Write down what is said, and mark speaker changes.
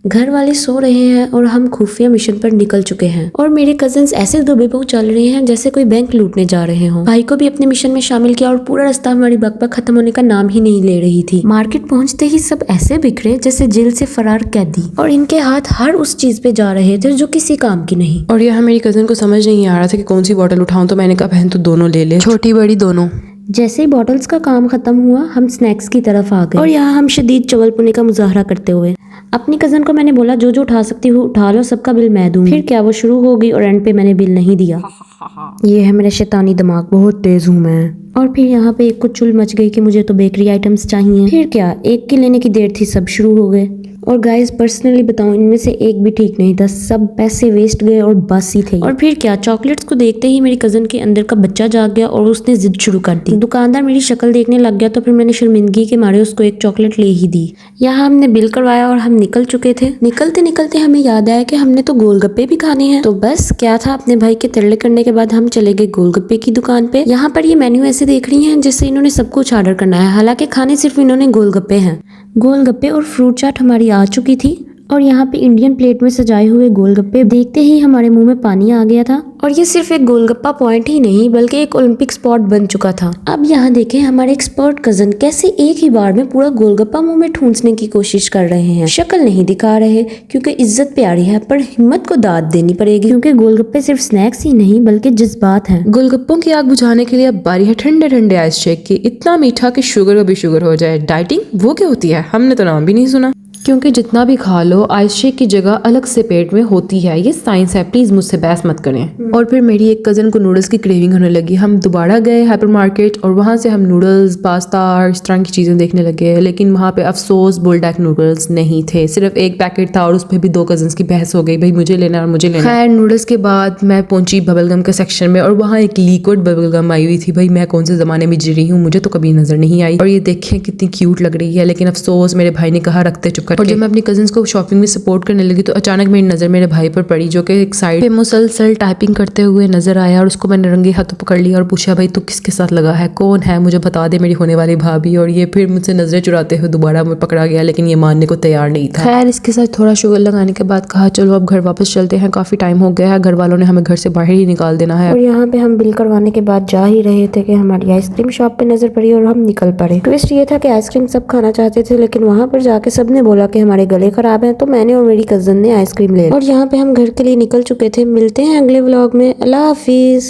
Speaker 1: घर वाले सो रहे हैं और हम खुफिया मिशन पर निकल चुके हैं और मेरे कजिन्स ऐसे दुबे बहु चल रहे हैं जैसे कोई बैंक लूटने जा रहे हो। भाई को भी अपने मिशन में शामिल किया और पूरा रास्ता हमारी बकबक खत्म होने का नाम ही नहीं ले रही थी। मार्केट पहुंचते ही सब ऐसे बिखरे जैसे जेल से फरार कैदी और इनके हाथ हर उस चीज पे जा रहे थे जो किसी काम की नहीं।
Speaker 2: और यहाँ मेरी कजन को समझ नहीं आ रहा था कि कौन सी बॉटल उठाऊं, तो मैंने कहा बहन तू दोनों ले ले, छोटी बड़ी दोनों।
Speaker 1: जैसे ही बॉटल्स का काम खत्म हुआ हम स्नैक्स की तरफ आ गए और यहाँ हम शदीद चवलपुने का मुजाहरा करते हुए अपनी कजन को मैंने बोला जो जो उठा सकती हूँ उठा लो, सबका बिल मैं दूंगी। फिर क्या वो शुरू हो गई और एंड पे मैंने बिल नहीं दिया। ये है मेरा शैतानी दिमाग, बहुत तेज हूँ मैं। और फिर यहाँ पे एक को चुल मच गई कि मुझे तो बेकरी आइटम्स चाहिए। फिर क्या एक की लेने की देर थी, सब शुरू हो गए। और गाइस पर्सनली बताऊं इनमें से एक भी ठीक नहीं था, सब पैसे वेस्ट गए और बस ही थे। और फिर क्या चॉकलेट्स को देखते ही मेरी कजन के अंदर का बच्चा जाग गया और उसने जिद शुरू कर दी। दुकानदार मेरी शक्ल देखने लग गया तो फिर मैंने शर्मिंदगी के मारे उसको एक चॉकलेट ले ही दी। यहाँ हमने बिल करवाया और हम निकल चुके थे। निकलते निकलते हमें याद आया कि हमने तो गोलगप्पे भी खाने हैं। तो बस क्या था, अपने भाई के तरले करने के बाद हम चले गए गोलगप्पे की दुकान पे। यहाँ पर ये मेन्यू ऐसे देख रही है जैसे इन्होंने सब कुछ ऑर्डर करना है, हालांकि खाने सिर्फ इन्होंने गोलगप्पे हैं। गोलगप्पे और फ्रूट चाट हमारी आ चुकी थी और यहाँ पे इंडियन प्लेट में सजाए हुए गोलगप्पे देखते ही हमारे मुंह में पानी आ गया था। और ये सिर्फ एक गोलगप्पा पॉइंट ही नहीं बल्कि एक ओलंपिक स्पॉट बन चुका था। अब यहाँ देखें हमारे एक्सपर्ट कजन कैसे एक ही बार में पूरा गोलगप्पा मुंह में ठूंसने की कोशिश कर रहे हैं। शक्ल नहीं दिखा रहे क्योंकि इज्जत प्यारी है, पर हिम्मत को दाद देनी पड़ेगी क्योंकि गोलगप्पे सिर्फ स्नैक्स ही नहीं बल्कि जज्बात हैं।
Speaker 2: गोलगप्पों की आग बुझाने के लिए अब बारी है ठंडे ठंडे आइस शेक की। इतना मीठा कि शुगर को भी शुगर हो जाए। डाइटिंग वो क्या होती है, हमने तो नाम भी नहीं सुना। क्योंकि जितना भी खा लो आइस शेक की जगह अलग से पेट में होती है, ये साइंस है, प्लीज मुझसे बहस मत करें। और फिर मेरी एक कजन को नूडल्स की क्रेविंग होने लगी। हम दोबारा गए हाइपर मार्केट और वहां से हम नूडल्स पास्ता इस तरह की चीजें देखने लगे, लेकिन वहां पे अफसोस बुलडैक नूडल्स नहीं थे, सिर्फ एक पैकेट था और उस पर भी दो कजन्स की बहस हो गई, भाई मुझे लेना और मुझे लेना। खैर नूडल्स के बाद मैं पहुंची बबलगम के सेक्शन में और वहाँ एक लिक्विड बबलगम आई हुई थी। भाई मैं कौन से जमाने में जी रही हूँ, मुझे तो कभी नजर नहीं आई। और ये देखें कितनी क्यूट लग रही है, लेकिन अफसोस मेरे भाई ने कहा रखते चुप कर। और जब मैं अपनी कजन को शॉपिंग में सपोर्ट करने लगी तो अचानक मेरी नजर मेरे भाई पर पड़ी जो कि एक साइड पे मुसलसल टाइपिंग करते हुए नजर आया और उसको मैंने रंगे हाथों पकड़ लिया और पूछा भाई तू किसके साथ लगा है, कौन है, मुझे बता दे मेरी होने वाली भाभी। और ये फिर मुझसे नजरें चुराते हुए दोबारा मैं पकड़ा गया, लेकिन ये मानने को तैयार नहीं था। खैर इसके साथ थोड़ा शुगर लगाने के बाद कहा चलो अब घर वापस चलते हैं, काफी टाइम हो गया है, घर वालों ने हमें घर से बाहर ही निकाल देना है।
Speaker 1: और यहाँ पे हम बिल करवाने के बाद जा ही रहे थे कि हमारी आइसक्रीम शॉप पे नजर पड़ी और हम निकल पड़े। ट्विस्ट ये था कि आइसक्रीम सब खाना चाहते थे लेकिन वहाँ पर जाके सबने बोला कि हमारे गले खराब है, तो मैंने और मेरी कजन ने आइसक्रीम ले ली। और यहाँ पे हम घर के लिए निकल चुके थे। मिलते हैं अगले व्लॉग में। अल्लाह हाफिज।